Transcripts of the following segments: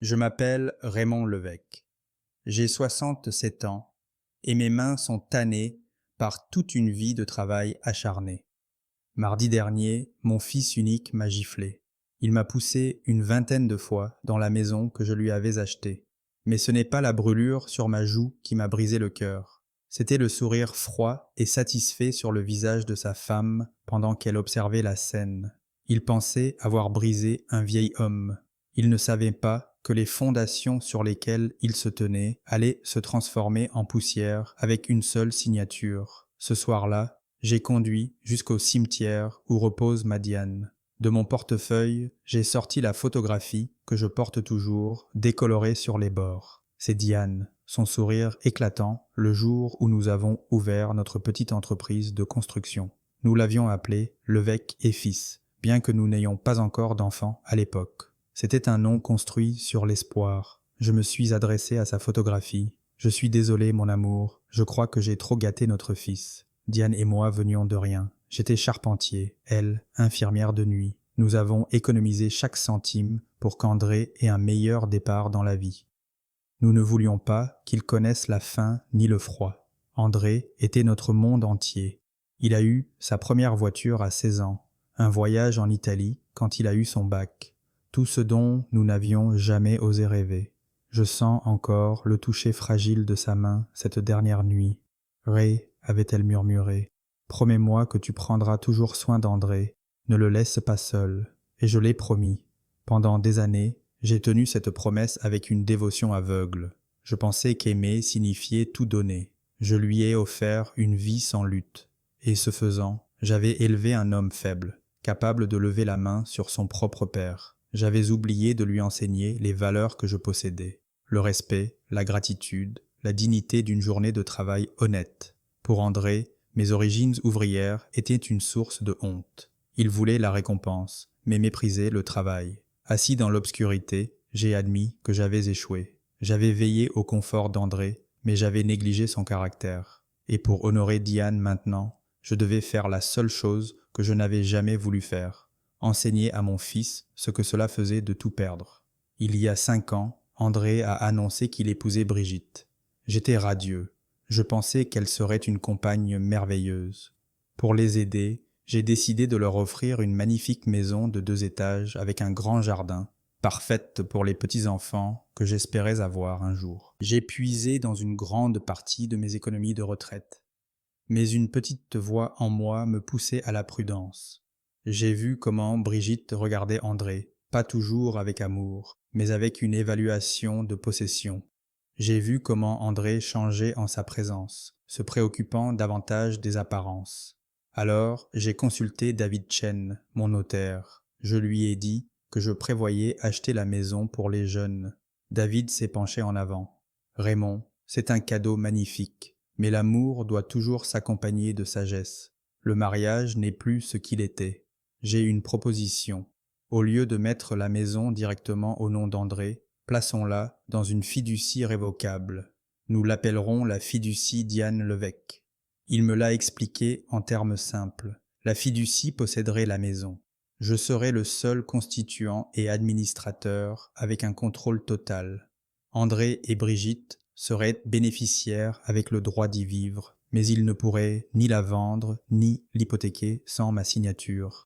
Je m'appelle Raymond Levesque. J'ai 67 ans et mes mains sont tannées par toute une vie de travail acharné. Mardi dernier, mon fils unique m'a giflé. Il m'a poussé une vingtaine de fois dans la maison que je lui avais achetée. Mais ce n'est pas la brûlure sur ma joue qui m'a brisé le cœur. C'était le sourire froid et satisfait sur le visage de sa femme pendant qu'elle observait la scène. Il pensait avoir brisé un vieil homme. Il ne savait pas que les fondations sur lesquelles il se tenait allaient se transformer en poussière avec une seule signature. Ce soir-là, j'ai conduit jusqu'au cimetière où repose ma Diane. De mon portefeuille, j'ai sorti la photographie que je porte toujours, décolorée sur les bords. C'est Diane, son sourire éclatant, le jour où nous avons ouvert notre petite entreprise de construction. Nous l'avions appelée Levesque et Fils, bien que nous n'ayons pas encore d'enfants à l'époque. C'était un nom construit sur l'espoir. Je me suis adressé à sa photographie. Je suis désolé, mon amour, je crois que j'ai trop gâté notre fils. Diane et moi venions de rien. J'étais charpentier, elle, infirmière de nuit. Nous avons économisé chaque centime pour qu'André ait un meilleur départ dans la vie. Nous ne voulions pas qu'il connaisse la faim ni le froid. André était notre monde entier. Il a eu sa première voiture à 16 ans, un voyage en Italie quand il a eu son bac. Tout ce dont nous n'avions jamais osé rêver. Je sens encore le toucher fragile de sa main cette dernière nuit. « Ray, avait-elle murmuré, promets-moi que tu prendras toujours soin d'André, ne le laisse pas seul. » Et je l'ai promis. Pendant des années, j'ai tenu cette promesse avec une dévotion aveugle. Je pensais qu'aimer signifiait tout donner. Je lui ai offert une vie sans lutte. Et ce faisant, j'avais élevé un homme faible, capable de lever la main sur son propre père. J'avais oublié de lui enseigner les valeurs que je possédais. Le respect, la gratitude, la dignité d'une journée de travail honnête. Pour André, mes origines ouvrières étaient une source de honte. Il voulait la récompense, mais méprisait le travail. Assis dans l'obscurité, j'ai admis que j'avais échoué. J'avais veillé au confort d'André, mais j'avais négligé son caractère. Et pour honorer Diane maintenant, je devais faire la seule chose que je n'avais jamais voulu faire. Enseigner à mon fils ce que cela faisait de tout perdre. Il y a 5 ans, André a annoncé qu'il épousait Brigitte. J'étais radieux. Je pensais qu'elle serait une compagne merveilleuse. Pour les aider, j'ai décidé de leur offrir une magnifique maison de 2 étages avec un grand jardin, parfaite pour les petits-enfants que j'espérais avoir un jour. J'ai puisé dans une grande partie de mes économies de retraite. Mais une petite voix en moi me poussait à la prudence. J'ai vu comment Brigitte regardait André, pas toujours avec amour, mais avec une évaluation de possession. J'ai vu comment André changeait en sa présence, se préoccupant davantage des apparences. Alors, j'ai consulté David Chen, mon notaire. Je lui ai dit que je prévoyais acheter la maison pour les jeunes. David s'est penché en avant. « Raymond, c'est un cadeau magnifique. Mais l'amour doit toujours s'accompagner de sagesse. Le mariage n'est plus ce qu'il était. J'ai une proposition. Au lieu de mettre la maison directement au nom d'André, plaçons-la dans une fiducie révocable. Nous l'appellerons la fiducie Diane Levesque. » Il me l'a expliqué en termes simples. La fiducie posséderait la maison. Je serai le seul constituant et administrateur avec un contrôle total. André et Brigitte seraient bénéficiaires avec le droit d'y vivre, mais ils ne pourraient ni la vendre ni l'hypothéquer sans ma signature.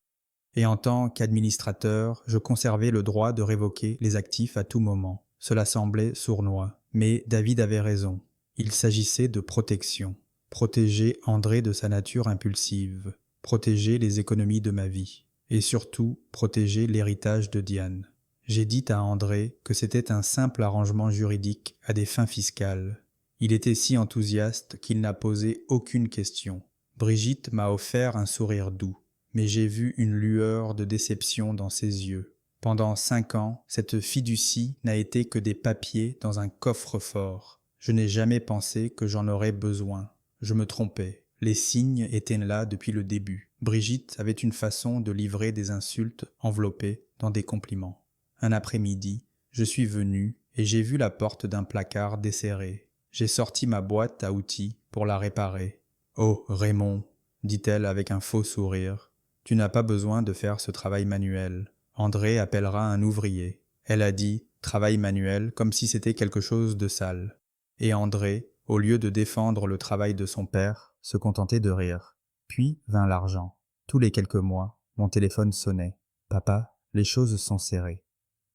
Et en tant qu'administrateur, je conservais le droit de révoquer les actifs à tout moment. Cela semblait sournois, mais David avait raison. Il s'agissait de protection. Protéger André de sa nature impulsive, protéger les économies de ma vie, et surtout protéger l'héritage de Diane. J'ai dit à André que c'était un simple arrangement juridique à des fins fiscales. Il était si enthousiaste qu'il n'a posé aucune question. Brigitte m'a offert un sourire doux, mais j'ai vu une lueur de déception dans ses yeux. Pendant 5 ans, cette fiducie n'a été que des papiers dans un coffre-fort. Je n'ai jamais pensé que j'en aurais besoin. Je me trompais. Les signes étaient là depuis le début. Brigitte avait une façon de livrer des insultes enveloppées dans des compliments. Un après-midi, je suis venu et j'ai vu la porte d'un placard desserrée. J'ai sorti ma boîte à outils pour la réparer. « Oh, Raymond, » dit-elle avec un faux sourire, « tu n'as pas besoin de faire ce travail manuel. André appellera un ouvrier. » Elle a dit travail manuel, comme si c'était quelque chose de sale. Et André, au lieu de défendre le travail de son père, se contentait de rire. Puis vint l'argent. Tous les quelques mois, mon téléphone sonnait. « Papa, les choses sont serrées. »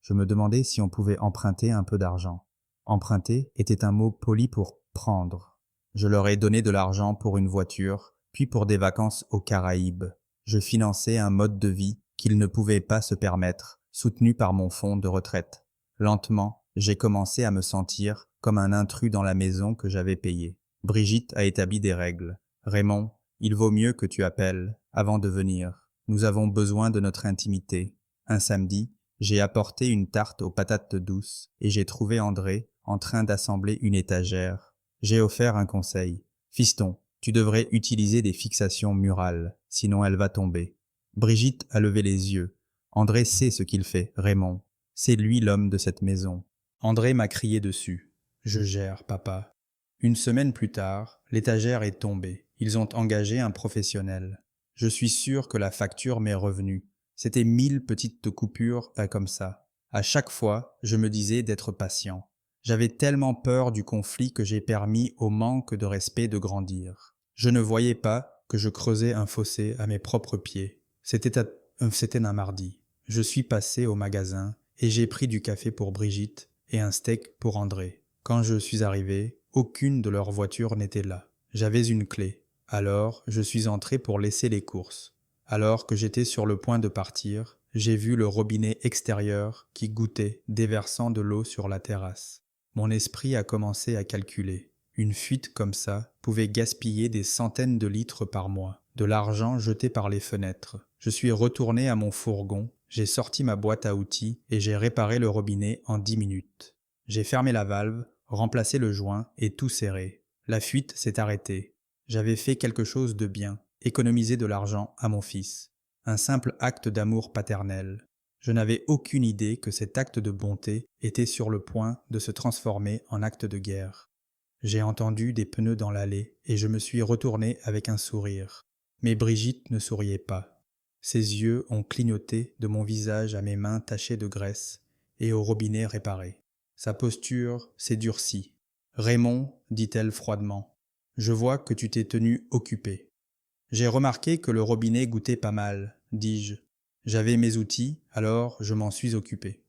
Je me demandais si on pouvait emprunter un peu d'argent. Emprunter était un mot poli pour prendre. Je leur ai donné de l'argent pour une voiture, puis pour des vacances aux Caraïbes. Je finançais un mode de vie qu'ils ne pouvaient pas se permettre, soutenu par mon fonds de retraite. Lentement, j'ai commencé à me sentir comme un intrus dans la maison que j'avais payée. Brigitte a établi des règles. « Raymond, il vaut mieux que tu appelles avant de venir. Nous avons besoin de notre intimité. » Un samedi, j'ai apporté une tarte aux patates douces et j'ai trouvé André en train d'assembler une étagère. J'ai offert un conseil. « Fiston, tu devrais utiliser des fixations murales, sinon elle va tomber. » Brigitte a levé les yeux. « André sait ce qu'il fait, Raymond. C'est lui l'homme de cette maison. » André m'a crié dessus. « Je gère, papa. » Une semaine plus tard, l'étagère est tombée. Ils ont engagé un professionnel. Je suis sûr que la facture m'est revenue. C'était 1000 petites coupures, pas comme ça. À chaque fois, je me disais d'être patient. J'avais tellement peur du conflit que j'ai permis au manque de respect de grandir. Je ne voyais pas que je creusais un fossé à mes propres pieds. C'était un mardi. Je suis passé au magasin et j'ai pris du café pour Brigitte et un steak pour André. Quand je suis arrivé, aucune de leurs voitures n'était là. J'avais une clé. Alors, je suis entré pour laisser les courses. Alors que j'étais sur le point de partir, j'ai vu le robinet extérieur qui gouttait, déversant de l'eau sur la terrasse. Mon esprit a commencé à calculer. Une fuite comme ça pouvait gaspiller des centaines de litres par mois, de l'argent jeté par les fenêtres. Je suis retourné à mon fourgon, j'ai sorti ma boîte à outils et j'ai réparé le robinet en 10 minutes. J'ai fermé la valve, remplacé le joint et tout serré. La fuite s'est arrêtée. J'avais fait quelque chose de bien, économiser de l'argent à mon fils. Un simple acte d'amour paternel. Je n'avais aucune idée que cet acte de bonté était sur le point de se transformer en acte de guerre. J'ai entendu des pneus dans l'allée et je me suis retourné avec un sourire. Mais Brigitte ne souriait pas. Ses yeux ont clignoté de mon visage à mes mains tachées de graisse et au robinet réparé. Sa posture s'est durcie. « Raymond, dit-elle froidement, je vois que tu t'es tenu occupé. » J'ai remarqué que le robinet goûtait pas mal, dis-je. J'avais mes outils, alors je m'en suis occupé.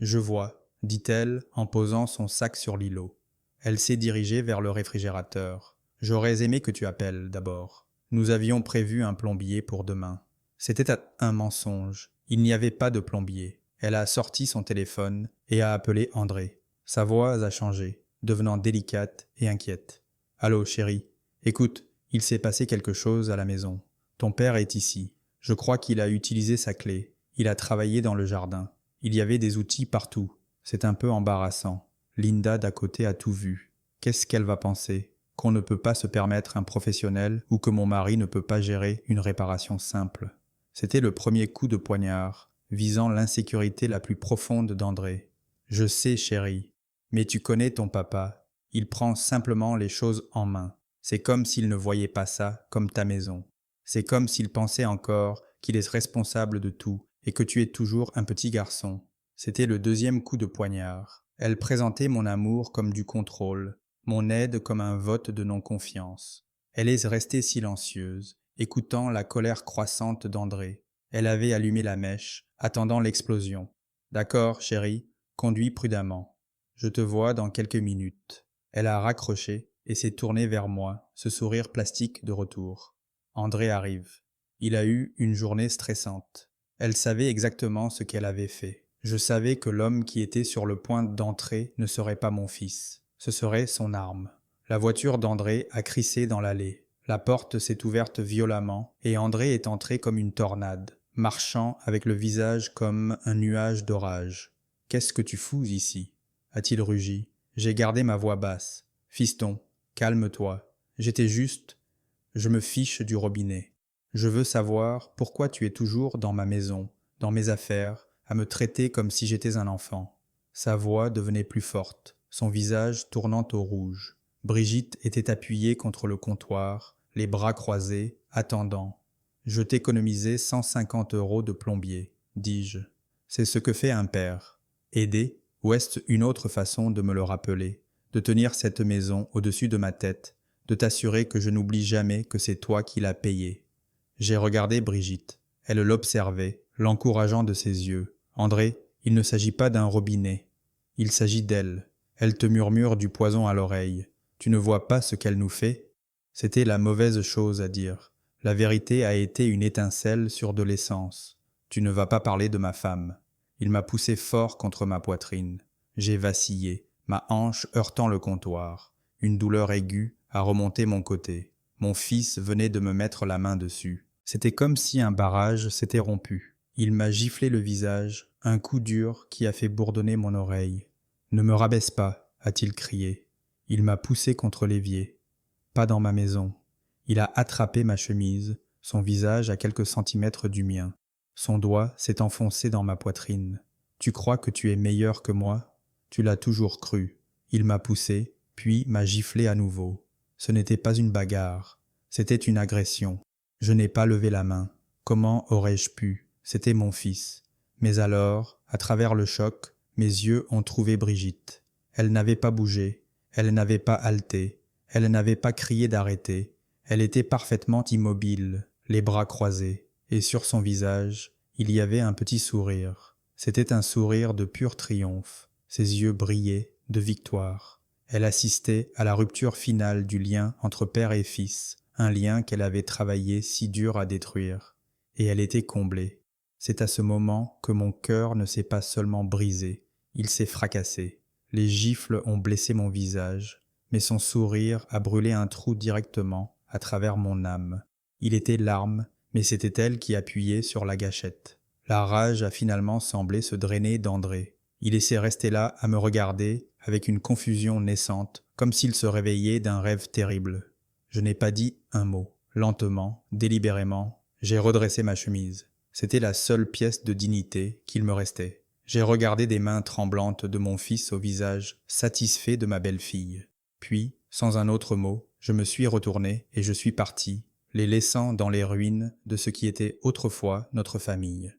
Je vois, dit-elle en posant son sac sur l'îlot. Elle s'est dirigée vers le réfrigérateur. J'aurais aimé que tu appelles d'abord. Nous avions prévu un plombier pour demain. C'était un mensonge. Il n'y avait pas de plombier. Elle a sorti son téléphone et a appelé André. Sa voix a changé, devenant délicate et inquiète. « Allô, chérie. Écoute, il s'est passé quelque chose à la maison. Ton père est ici. Je crois qu'il a utilisé sa clé. Il a travaillé dans le jardin. Il y avait des outils partout. C'est un peu embarrassant. Linda d'à côté a tout vu. Qu'est-ce qu'elle va penser? Qu'on ne peut pas se permettre un professionnel ou que mon mari ne peut pas gérer une réparation simple. » C'était le premier coup de poignard, visant l'insécurité la plus profonde d'André. « Je sais, chérie, mais tu connais ton papa. Il prend simplement les choses en main. C'est comme s'il ne voyait pas ça comme ta maison. C'est comme s'il pensait encore qu'il est responsable de tout et que tu es toujours un petit garçon. » C'était le deuxième coup de poignard. Elle présentait mon amour comme du contrôle, mon aide comme un vote de non-confiance. Elle est restée silencieuse, écoutant la colère croissante d'André. Elle avait allumé la mèche, attendant l'explosion. « D'accord, chérie, conduis prudemment. Je te vois dans quelques minutes. » Elle a raccroché et s'est tournée vers moi, ce sourire plastique de retour. André arrive. Il a eu une journée stressante. Elle savait exactement ce qu'elle avait fait. Je savais que l'homme qui était sur le point d'entrer ne serait pas mon fils. Ce serait son arme. La voiture d'André a crissé dans l'allée. La porte s'est ouverte violemment et André est entré comme une tornade, marchant avec le visage comme un nuage d'orage. « Qu'est-ce que tu fous ici ?» a-t-il rugi. J'ai gardé ma voix basse. « Fiston, calme-toi. J'étais juste... Je me fiche du robinet. Je veux savoir pourquoi tu es toujours dans ma maison, dans mes affaires, à me traiter comme si j'étais un enfant. » Sa voix devenait plus forte, son visage tournant au rouge. Brigitte était appuyée contre le comptoir, les bras croisés, attendant. « Je t'économisais 150 € de plombier, dis-je. C'est ce que fait un père. Aider Ou est-ce une autre façon de me le rappeler, de tenir cette maison au-dessus de ma tête, de t'assurer que je n'oublie jamais que c'est toi qui l'as payée? J'ai regardé Brigitte. Elle l'observait, l'encourageant de ses yeux. « André, il ne s'agit pas d'un robinet. Il s'agit d'elle. Elle te murmure du poison à l'oreille. Tu ne vois pas ce qu'elle nous fait ?» C'était la mauvaise chose à dire. La vérité a été une étincelle sur de l'essence. Tu ne vas pas parler de ma femme. Il m'a poussé fort contre ma poitrine. J'ai vacillé, ma hanche heurtant le comptoir. Une douleur aiguë a remonté mon côté. Mon fils venait de me mettre la main dessus. C'était comme si un barrage s'était rompu. Il m'a giflé le visage, un coup dur qui a fait bourdonner mon oreille. « Ne me rabaisse pas » a-t-il crié. Il m'a poussé contre l'évier. Pas dans ma maison. Il a attrapé ma chemise, son visage à quelques centimètres du mien. Son doigt s'est enfoncé dans ma poitrine. « Tu crois que tu es meilleur que moi ? Tu l'as toujours cru. » Il m'a poussé, puis m'a giflé à nouveau. Ce n'était pas une bagarre, c'était une agression. Je n'ai pas levé la main. Comment aurais-je pu? C'était mon fils. Mais alors, à travers le choc, mes yeux ont trouvé Brigitte. Elle n'avait pas bougé, elle n'avait pas halté, elle n'avait pas crié d'arrêter. Elle était parfaitement immobile, les bras croisés, et sur son visage, il y avait un petit sourire. C'était un sourire de pur triomphe. Ses yeux brillaient de victoire. Elle assistait à la rupture finale du lien entre père et fils, un lien qu'elle avait travaillé si dur à détruire. Et elle était comblée. C'est à ce moment que mon cœur ne s'est pas seulement brisé, il s'est fracassé. Les gifles ont blessé mon visage, mais son sourire a brûlé un trou directement à travers mon âme. Il était larme, mais c'était elle qui appuyait sur la gâchette. La rage a finalement semblé se drainer d'André. Il s'est resté là à me regarder avec une confusion naissante, comme s'il se réveillait d'un rêve terrible. Je n'ai pas dit un mot. Lentement, délibérément, j'ai redressé ma chemise. C'était la seule pièce de dignité qu'il me restait. J'ai regardé des mains tremblantes de mon fils au visage satisfait de ma belle-fille. Puis, sans un autre mot, je me suis retourné et je suis parti, les laissant dans les ruines de ce qui était autrefois notre famille.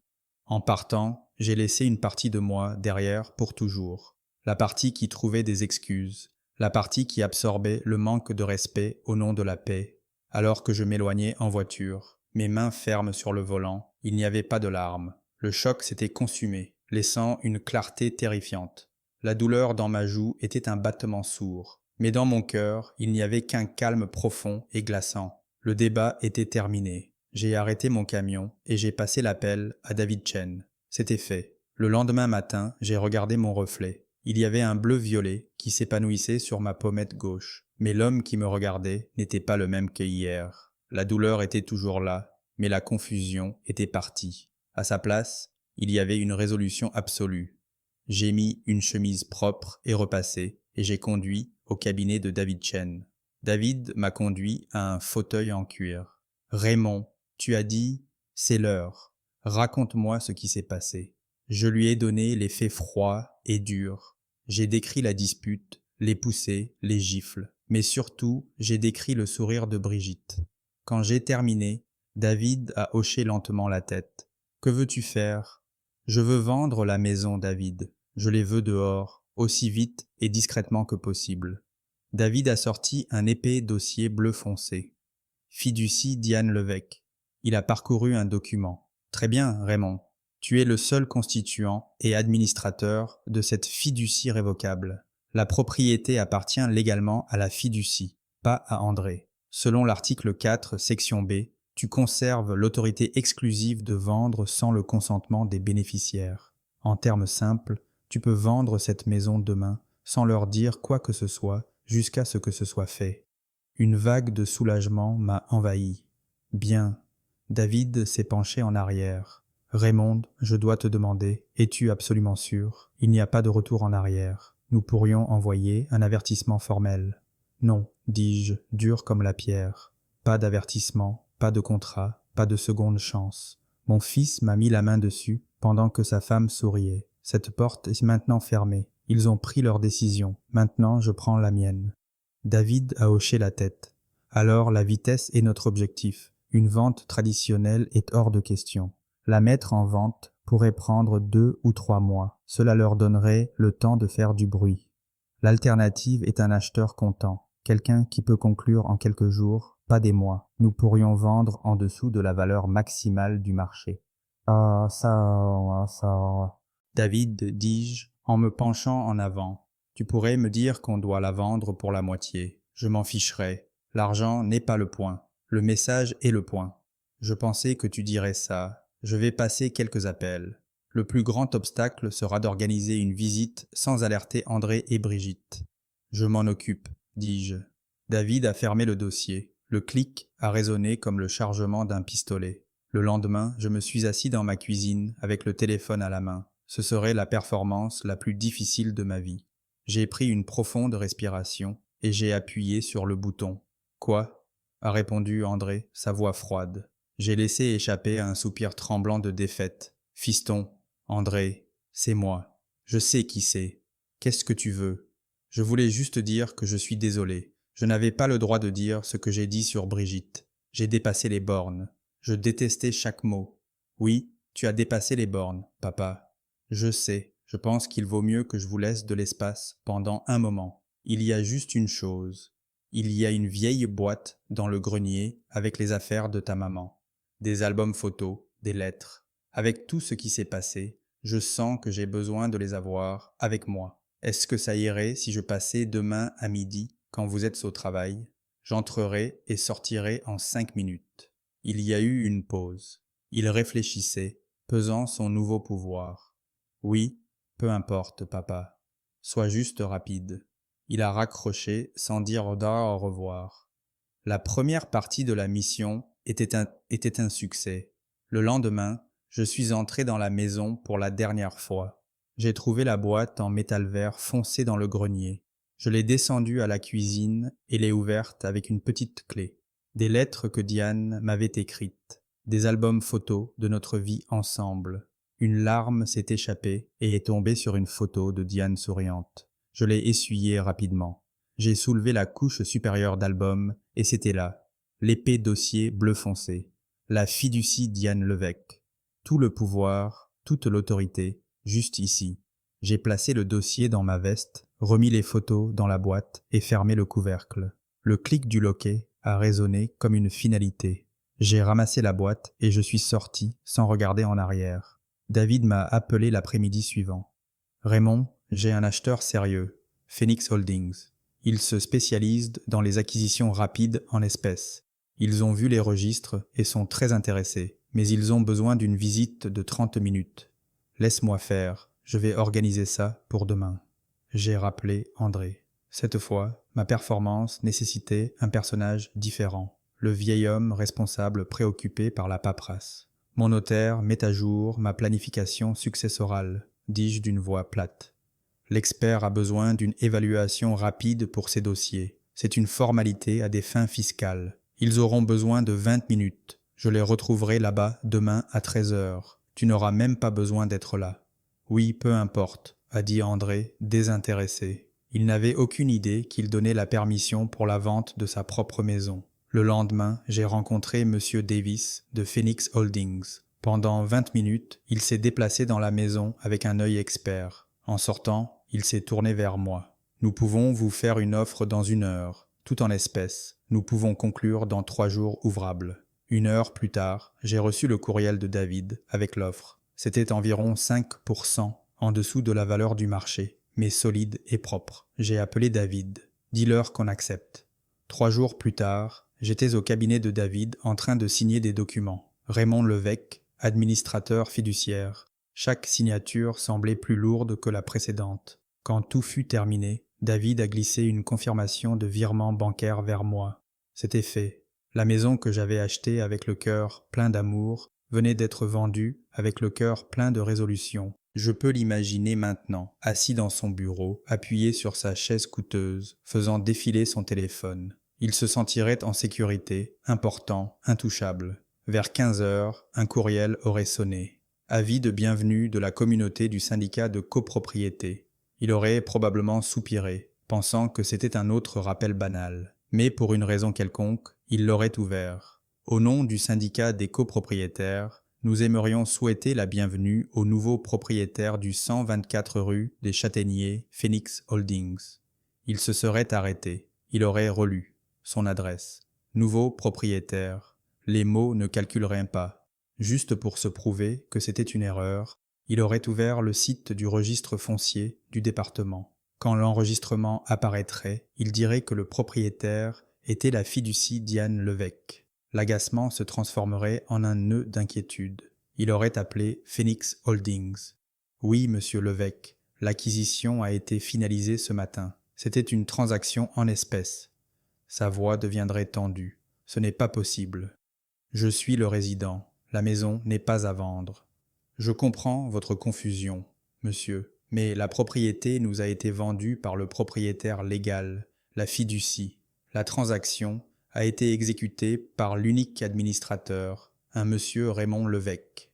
En partant, j'ai laissé une partie de moi derrière pour toujours, la partie qui trouvait des excuses, la partie qui absorbait le manque de respect au nom de la paix. Alors que je m'éloignais en voiture, mes mains fermes sur le volant, il n'y avait pas de larmes. Le choc s'était consumé, laissant une clarté terrifiante. La douleur dans ma joue était un battement sourd, mais dans mon cœur, il n'y avait qu'un calme profond et glaçant. Le débat était terminé. J'ai arrêté mon camion et j'ai passé l'appel à David Chen. C'était fait. Le lendemain matin, j'ai regardé mon reflet. Il y avait un bleu-violet qui s'épanouissait sur ma pommette gauche. Mais l'homme qui me regardait n'était pas le même qu'hier. La douleur était toujours là, mais la confusion était partie. À sa place, il y avait une résolution absolue. J'ai mis une chemise propre et repassée, et j'ai conduit au cabinet de David Chen. David m'a conduit à un fauteuil en cuir. « Raymond, tu as dit, c'est l'heure. Raconte-moi ce qui s'est passé. » Je lui ai donné les faits froids et durs. J'ai décrit la dispute, les poussées, les gifles, mais surtout, j'ai décrit le sourire de Brigitte. Quand j'ai terminé, David a hoché lentement la tête. « Que veux-tu faire ? » ?»« Je veux vendre la maison, David. Je les veux dehors, aussi vite et discrètement que possible. » David a sorti un épais dossier bleu foncé. « Fiducie Diane Levesque. » Il a parcouru un document. « Très bien, Raymond. Tu es le seul constituant et administrateur de cette fiducie révocable. La propriété appartient légalement à la fiducie, pas à André. Selon l'article 4, section B, tu conserves l'autorité exclusive de vendre sans le consentement des bénéficiaires. En termes simples, tu peux vendre cette maison demain sans leur dire quoi que ce soit jusqu'à ce que ce soit fait. » Une vague de soulagement m'a envahi. « Bien. » David s'est penché en arrière. « Raymond, je dois te demander, es-tu absolument sûr? Il n'y a pas de retour en arrière. Nous pourrions envoyer un avertissement formel. »« Non, dis-je, dur comme la pierre. Pas d'avertissement, pas de contrat, pas de seconde chance. » Mon fils m'a mis la main dessus pendant que sa femme souriait. « Cette porte est maintenant fermée. Ils ont pris leur décision. Maintenant, je prends la mienne. » David a hoché la tête. « Alors la vitesse est notre objectif. Une vente traditionnelle est hors de question. La mettre en vente pourrait prendre 2 ou 3 mois. Cela leur donnerait le temps de faire du bruit. L'alternative est un acheteur content, quelqu'un qui peut conclure en quelques jours, pas des mois. Nous pourrions vendre en dessous de la valeur maximale du marché. Ah, ça... David, dis-je, en me penchant en avant, tu pourrais me dire qu'on doit la vendre pour la moitié. Je m'en ficherais. L'argent n'est pas le point. Le message est le point. Je pensais que tu dirais ça. Je vais passer quelques appels. Le plus grand obstacle sera d'organiser une visite sans alerter André et Brigitte. Je m'en occupe, dis-je. David a fermé le dossier. Le clic a résonné comme le chargement d'un pistolet. Le lendemain, je me suis assis dans ma cuisine avec le téléphone à la main. Ce serait la performance la plus difficile de ma vie. J'ai pris une profonde respiration et j'ai appuyé sur le bouton. « Quoi ?» a répondu André, sa voix froide. J'ai laissé échapper un soupir tremblant de défaite. « Fiston, André, c'est moi. Je sais qui c'est. Qu'est-ce que tu veux ? Je voulais juste dire que je suis désolé. Je n'avais pas le droit de dire ce que j'ai dit sur Brigitte. J'ai dépassé les bornes. Je détestais chaque mot. Oui, tu as dépassé les bornes, papa. Je sais, je pense qu'il vaut mieux que je vous laisse de l'espace pendant un moment. Il y a juste une chose. Il y a une vieille boîte dans le grenier avec les affaires de ta maman. Des albums photos, des lettres. Avec tout ce qui s'est passé, je sens que j'ai besoin de les avoir avec moi. Est-ce que ça irait si je passais demain à midi quand vous êtes au travail ? J'entrerai et sortirai en 5 minutes. Il y a eu une pause. Il réfléchissait, pesant son nouveau pouvoir. Oui, peu importe, papa. Sois juste rapide. Il a raccroché sans dire au revoir. La première partie de la mission était un succès. Le lendemain, je suis entré dans la maison pour la dernière fois. J'ai trouvé la boîte en métal vert foncé dans le grenier. Je l'ai descendue à la cuisine et l'ai ouverte avec une petite clé. Des lettres que Diane m'avait écrites. Des albums photos de notre vie ensemble. Une larme s'est échappée et est tombée sur une photo de Diane souriante. Je l'ai essuyée rapidement. J'ai soulevé la couche supérieure d'album et c'était là, l'épais dossier bleu foncé, la fiducie Diane Levesque. Tout le pouvoir, toute l'autorité, juste ici. J'ai placé le dossier dans ma veste, remis les photos dans la boîte et fermé le couvercle. Le clic du loquet a résonné comme une finalité. J'ai ramassé la boîte et je suis sorti sans regarder en arrière. David m'a appelé l'après-midi suivant. « Raymond, j'ai un acheteur sérieux, Phoenix Holdings. Ils se spécialisent dans les acquisitions rapides en espèces. Ils ont vu les registres et sont très intéressés, mais ils ont besoin d'une visite de 30 minutes. Laisse-moi faire, je vais organiser ça pour demain. » J'ai rappelé André. Cette fois, ma performance nécessitait un personnage différent, le vieil homme responsable préoccupé par la paperasse. Mon notaire met à jour ma planification successorale, dis-je d'une voix plate. L'expert a besoin d'une évaluation rapide pour ses dossiers. C'est une formalité à des fins fiscales. Ils auront besoin de 20 minutes. Je les retrouverai là-bas demain à 13 heures. Tu n'auras même pas besoin d'être là. Oui, peu importe, a dit André, désintéressé. Il n'avait aucune idée qu'il donnait la permission pour la vente de sa propre maison. Le lendemain, j'ai rencontré M. Davis de Phoenix Holdings. Pendant 20 minutes, il s'est déplacé dans la maison avec un œil expert. En sortant, il s'est tourné vers moi. « Nous pouvons vous faire une offre dans 1 heure, tout en espèces. Nous pouvons conclure dans 3 jours ouvrables. » 1 heure plus tard, j'ai reçu le courriel de David avec l'offre. C'était environ 5% en dessous de la valeur du marché, mais solide et propre. J'ai appelé David. « Dis-leur qu'on accepte. » 3 jours plus tard, j'étais au cabinet de David en train de signer des documents. Raymond Levesque, administrateur fiduciaire. Chaque signature semblait plus lourde que la précédente. Quand tout fut terminé, David a glissé une confirmation de virement bancaire vers moi. C'était fait. La maison que j'avais achetée avec le cœur plein d'amour venait d'être vendue avec le cœur plein de résolution. Je peux l'imaginer maintenant, assis dans son bureau, appuyé sur sa chaise coûteuse, faisant défiler son téléphone. Il se sentirait en sécurité, important, intouchable. Vers 15 heures, un courriel aurait sonné. Avis de bienvenue de la communauté du syndicat de copropriété. Il aurait probablement soupiré, pensant que c'était un autre rappel banal. Mais pour une raison quelconque, il l'aurait ouvert. Au nom du syndicat des copropriétaires, Nous aimerions souhaiter la bienvenue au nouveau propriétaire du 124 rue des Châtaigniers, Phoenix Holdings. Il se serait arrêté. Il aurait relu son adresse. Nouveau propriétaire. Les mots ne calculeraient pas. Juste pour se prouver que c'était une erreur, il aurait ouvert le site du registre foncier du département. Quand l'enregistrement apparaîtrait, il dirait que le propriétaire était la fiducie Diane Levesque. L'agacement se transformerait en un nœud d'inquiétude. Il aurait appelé Phoenix Holdings. Oui, monsieur Levesque, l'acquisition a été finalisée ce matin. C'était une transaction en espèces. Sa voix deviendrait tendue. Ce n'est pas possible. Je suis le résident. La maison n'est pas à vendre. Je comprends votre confusion, monsieur, mais la propriété nous a été vendue par le propriétaire légal, la fiducie. La transaction a été exécutée par l'unique administrateur, un monsieur Raymond Levesque.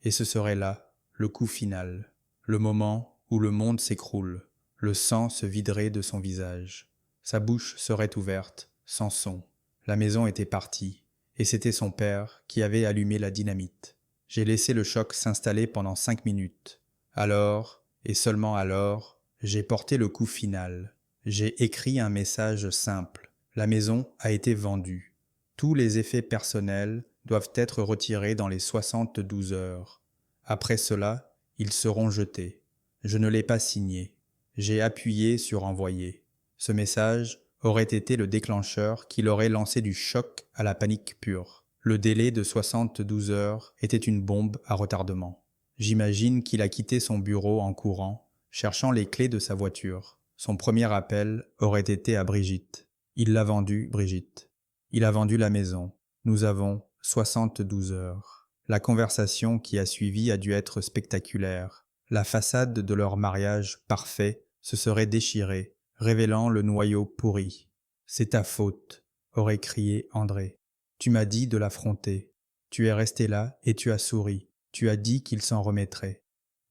Et ce serait là le coup final, le moment où le monde s'écroule, le sang se viderait de son visage. Sa bouche serait ouverte, sans son. La maison était partie, et c'était son père qui avait allumé la dynamite. J'ai laissé le choc s'installer pendant 5 minutes. Alors, et seulement alors, j'ai porté le coup final. J'ai écrit un message simple. La maison a été vendue. Tous les effets personnels doivent être retirés dans les 72 heures. Après cela, ils seront jetés. Je ne l'ai pas signé. J'ai appuyé sur envoyer. Ce message aurait été le déclencheur qui l'aurait lancé du choc à la panique pure. Le délai de 72 heures était une bombe à retardement. J'imagine qu'il a quitté son bureau en courant, cherchant les clés de sa voiture. Son premier appel aurait été à Brigitte. Il l'a vendue, Brigitte. Il a vendu la maison. Nous avons 72 heures. La conversation qui a suivi a dû être spectaculaire. La façade de leur mariage parfait se serait déchirée, révélant le noyau pourri. « C'est ta faute », aurait crié André. « Tu m'as dit de l'affronter. Tu es resté là et tu as souri. Tu as dit qu'il s'en remettrait.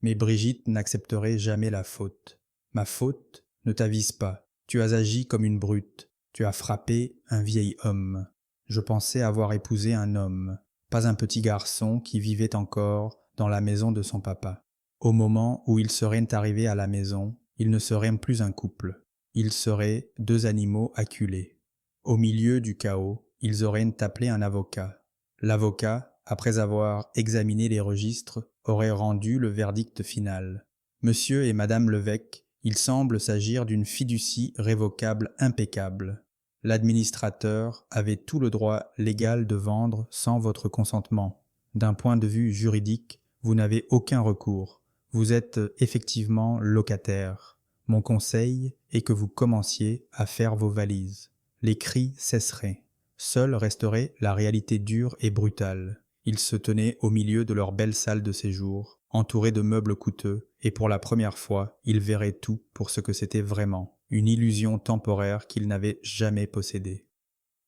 Mais Brigitte n'accepterait jamais la faute. Ma faute ne t'avise pas. Tu as agi comme une brute. Tu as frappé un vieil homme. Je pensais avoir épousé un homme, pas un petit garçon qui vivait encore dans la maison de son papa. Au moment où ils seraient arrivés à la maison, ils ne seraient plus un couple. Ils seraient 2 animaux acculés. Au milieu du chaos, ils auraient appelé un avocat. L'avocat, après avoir examiné les registres, aurait rendu le verdict final. Monsieur et Madame Levesque, il semble s'agir d'une fiducie révocable impeccable. L'administrateur avait tout le droit légal de vendre sans votre consentement. D'un point de vue juridique, vous n'avez aucun recours. Vous êtes effectivement locataire. Mon conseil est que vous commenciez à faire vos valises. Les cris cesseraient. Seule resterait la réalité dure et brutale. Ils se tenaient au milieu de leur belle salle de séjour, entourés de meubles coûteux, et pour la première fois, ils verraient tout pour ce que c'était vraiment, une illusion temporaire qu'ils n'avaient jamais possédée.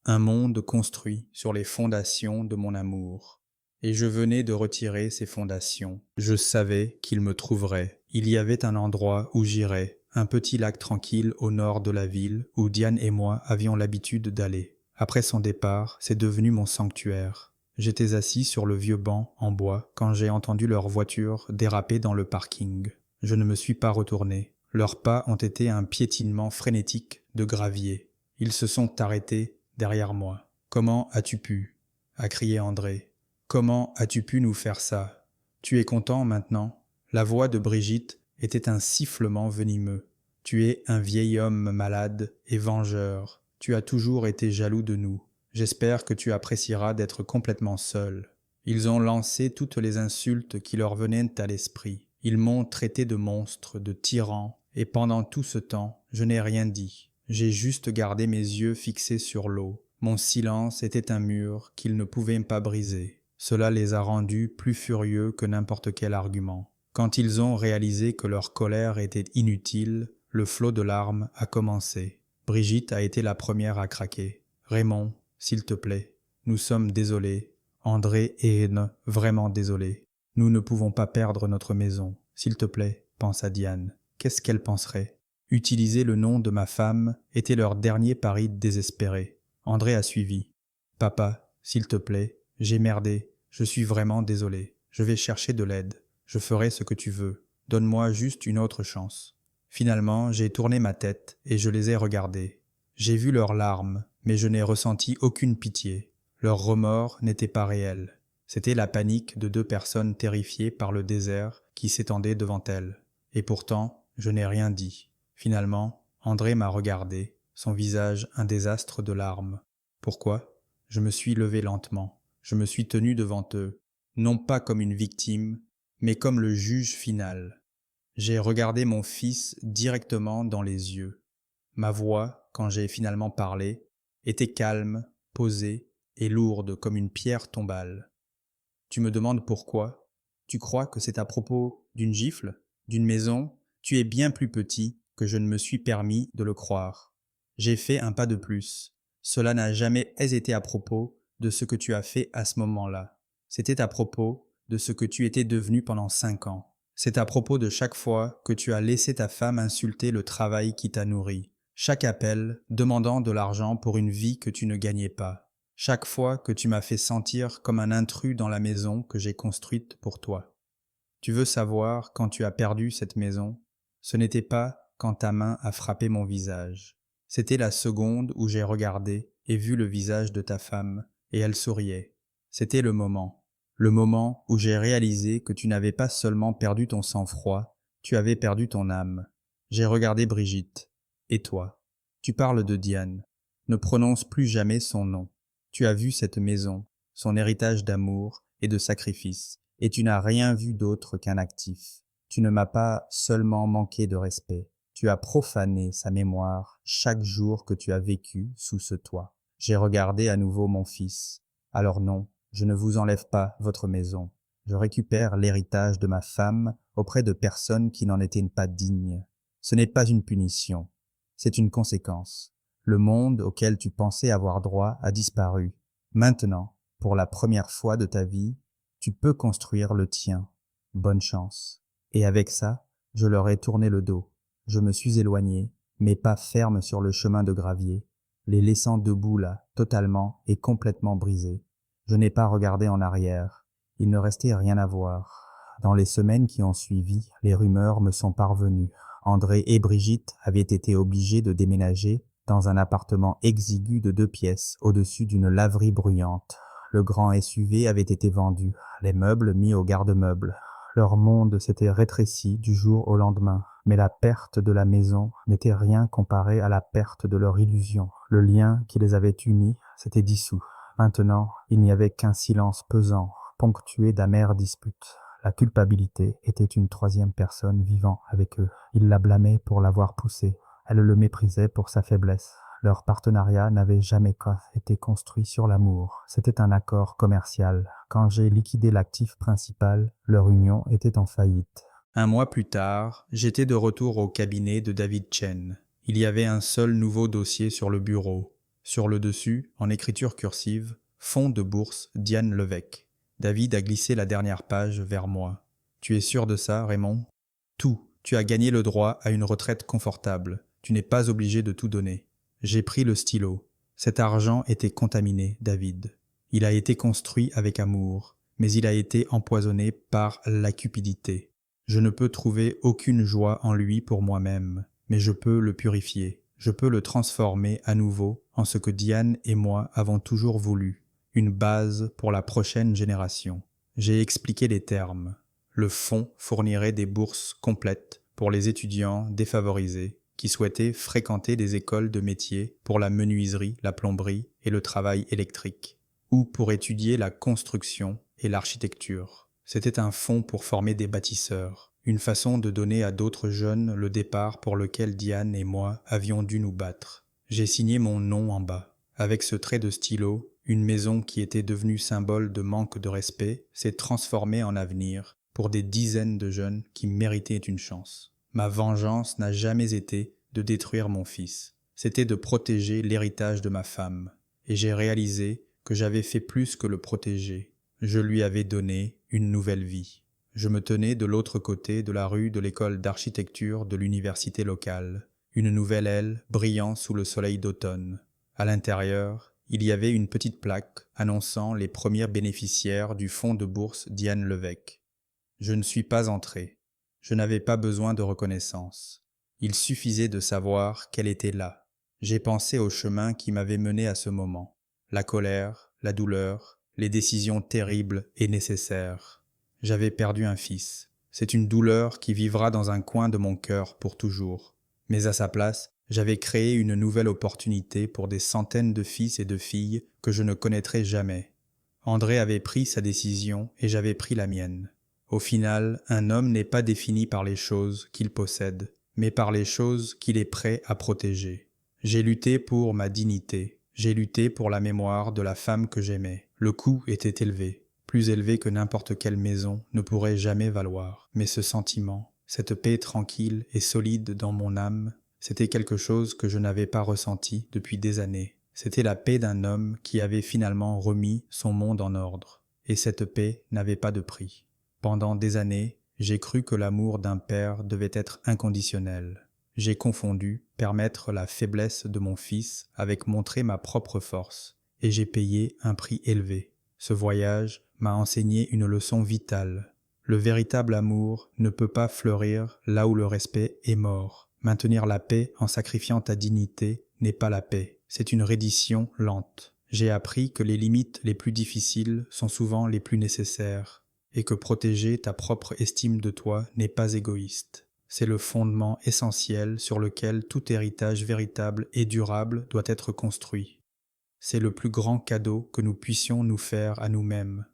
Un monde construit sur les fondations de mon amour. Et je venais de retirer ces fondations. Je savais qu'il me trouverait. Il y avait un endroit où j'irais, un petit lac tranquille au nord de la ville où Diane et moi avions l'habitude d'aller. Après son départ, c'est devenu mon sanctuaire. J'étais assis sur le vieux banc en bois quand j'ai entendu leur voiture déraper dans le parking. Je ne me suis pas retourné. Leurs pas ont été un piétinement frénétique de gravier. Ils se sont arrêtés derrière moi. « Comment as-tu pu » a crié André. « Comment as-tu pu nous faire ça ? Tu es content maintenant ?» La voix de Brigitte était un sifflement venimeux. « Tu es un vieil homme malade et vengeur. Tu as toujours été jaloux de nous. J'espère que tu apprécieras d'être complètement seul. » Ils ont lancé toutes les insultes qui leur venaient à l'esprit. Ils m'ont traité de monstre, de tyran, et pendant tout ce temps, je n'ai rien dit. J'ai juste gardé mes yeux fixés sur l'eau. Mon silence était un mur qu'ils ne pouvaient pas briser. Cela les a rendus plus furieux que n'importe quel argument. Quand ils ont réalisé que leur colère était inutile, le flot de larmes a commencé. Brigitte a été la première à craquer. « Raymond, s'il te plaît, nous sommes désolés. André et Anne, vraiment désolés. Nous ne pouvons pas perdre notre maison. S'il te plaît, pense à Diane. Qu'est-ce qu'elle penserait ? » Utiliser le nom de ma femme était leur dernier pari désespéré. André a suivi. « Papa, s'il te plaît, j'ai merdé. Je suis vraiment désolé. Je vais chercher de l'aide. Je ferai ce que tu veux. Donne-moi juste une autre chance. » Finalement, j'ai tourné ma tête et je les ai regardés. J'ai vu leurs larmes, mais je n'ai ressenti aucune pitié. Leur remords n'était pas réel. C'était la panique de deux personnes terrifiées par le désert qui s'étendait devant elles. Et pourtant, je n'ai rien dit. Finalement, André m'a regardé, son visage un désastre de larmes. Pourquoi ? Je me suis levé lentement. Je me suis tenu devant eux, non pas comme une victime, mais comme le juge final. J'ai regardé mon fils directement dans les yeux. Ma voix, quand j'ai finalement parlé, était calme, posée et lourde comme une pierre tombale. Tu me demandes pourquoi? Tu crois que c'est à propos d'une gifle, d'une maison? Tu es bien plus petit que je ne me suis permis de le croire. J'ai fait un pas de plus. Cela n'a jamais été à propos de ce que tu as fait à ce moment-là. C'était à propos de ce que tu étais devenu pendant 5 ans. C'est à propos de chaque fois que tu as laissé ta femme insulter le travail qui t'a nourri. Chaque appel demandant de l'argent pour une vie que tu ne gagnais pas. Chaque fois que tu m'as fait sentir comme un intrus dans la maison que j'ai construite pour toi. Tu veux savoir quand tu as perdu cette maison? Ce n'était pas quand ta main a frappé mon visage. C'était la seconde où j'ai regardé et vu le visage de ta femme, et elle souriait. C'était le moment où j'ai réalisé que tu n'avais pas seulement perdu ton sang-froid, tu avais perdu ton âme. J'ai regardé Brigitte. Et toi? Tu parles de Diane. Ne prononce plus jamais son nom. Tu as vu cette maison, son héritage d'amour et de sacrifice, et tu n'as rien vu d'autre qu'un actif. Tu ne m'as pas seulement manqué de respect, tu as profané sa mémoire chaque jour que tu as vécu sous ce toit. J'ai regardé à nouveau mon fils. Alors non, je ne vous enlève pas votre maison. Je récupère l'héritage de ma femme auprès de personnes qui n'en étaient pas dignes. Ce n'est pas une punition, c'est une conséquence. Le monde auquel tu pensais avoir droit a disparu. Maintenant, pour la première fois de ta vie, tu peux construire le tien. Bonne chance. Et avec ça, je leur ai tourné le dos. Je me suis éloigné, mes pas fermes sur le chemin de gravier, les laissant debout là, totalement et complètement brisés. Je n'ai pas regardé en arrière. Il ne restait rien à voir. Dans les semaines qui ont suivi, les rumeurs me sont parvenues. André et Brigitte avaient été obligés de déménager dans un appartement exigu de 2 pièces, au-dessus d'une laverie bruyante. Le grand SUV avait été vendu, les meubles mis au garde-meubles. Leur monde s'était rétréci du jour au lendemain, mais la perte de la maison n'était rien comparé à la perte de leur illusion. Le lien qui les avait unis s'était dissous. Maintenant, il n'y avait qu'un silence pesant, ponctué d'amères disputes. La culpabilité était une troisième personne vivant avec eux. Ils la blâmaient pour l'avoir poussée. Elle le méprisait pour sa faiblesse. Leur partenariat n'avait jamais été construit sur l'amour. C'était un accord commercial. Quand j'ai liquidé l'actif principal, leur union était en faillite. 1 mois plus tard, j'étais de retour au cabinet de David Chen. Il y avait un seul nouveau dossier sur le bureau. Sur le dessus, en écriture cursive, fonds de bourse Diane Levesque. David a glissé la dernière page vers moi. « Tu es sûr de ça, Raymond ? Tout. Tu as gagné le droit à une retraite confortable. Tu n'es pas obligé de tout donner. » J'ai pris le stylo. Cet argent était contaminé, David. Il a été construit avec amour, mais il a été empoisonné par la cupidité. Je ne peux trouver aucune joie en lui pour moi-même, mais je peux le purifier. Je peux le transformer à nouveau en ce que Diane et moi avons toujours voulu, une base pour la prochaine génération. J'ai expliqué les termes. Le fonds fournirait des bourses complètes pour les étudiants défavorisés qui souhaitaient fréquenter des écoles de métiers pour la menuiserie, la plomberie et le travail électrique, ou pour étudier la construction et l'architecture. C'était un fonds pour former des bâtisseurs, une façon de donner à d'autres jeunes le départ pour lequel Diane et moi avions dû nous battre. J'ai signé mon nom en bas. Avec ce trait de stylo, une maison qui était devenue symbole de manque de respect s'est transformée en avenir pour des dizaines de jeunes qui méritaient une chance. Ma vengeance n'a jamais été de détruire mon fils. C'était de protéger l'héritage de ma femme. Et j'ai réalisé que j'avais fait plus que le protéger. Je lui avais donné une nouvelle vie. Je me tenais de l'autre côté de la rue de l'école d'architecture de l'université locale. Une nouvelle aile brillant sous le soleil d'automne. À l'intérieur, il y avait une petite plaque annonçant les premiers bénéficiaires du fonds de bourse Diane Levesque. Je ne suis pas entré. Je n'avais pas besoin de reconnaissance. Il suffisait de savoir qu'elle était là. J'ai pensé au chemin qui m'avait mené à ce moment. La colère, la douleur, les décisions terribles et nécessaires. J'avais perdu un fils. C'est une douleur qui vivra dans un coin de mon cœur pour toujours. Mais à sa place, j'avais créé une nouvelle opportunité pour des centaines de fils et de filles que je ne connaîtrai jamais. André avait pris sa décision et j'avais pris la mienne. Au final, un homme n'est pas défini par les choses qu'il possède, mais par les choses qu'il est prêt à protéger. J'ai lutté pour ma dignité, j'ai lutté pour la mémoire de la femme que j'aimais. Le coût était élevé, plus élevé que n'importe quelle maison ne pourrait jamais valoir. Mais ce sentiment, cette paix tranquille et solide dans mon âme, c'était quelque chose que je n'avais pas ressenti depuis des années. C'était la paix d'un homme qui avait finalement remis son monde en ordre. Et cette paix n'avait pas de prix. Pendant des années, j'ai cru que l'amour d'un père devait être inconditionnel. J'ai confondu permettre la faiblesse de mon fils avec montrer ma propre force, et j'ai payé un prix élevé. Ce voyage m'a enseigné une leçon vitale. Le véritable amour ne peut pas fleurir là où le respect est mort. Maintenir la paix en sacrifiant ta dignité n'est pas la paix, c'est une reddition lente. J'ai appris que les limites les plus difficiles sont souvent les plus nécessaires, et que protéger ta propre estime de toi n'est pas égoïste. C'est le fondement essentiel sur lequel tout héritage véritable et durable doit être construit. C'est le plus grand cadeau que nous puissions nous faire à nous-mêmes.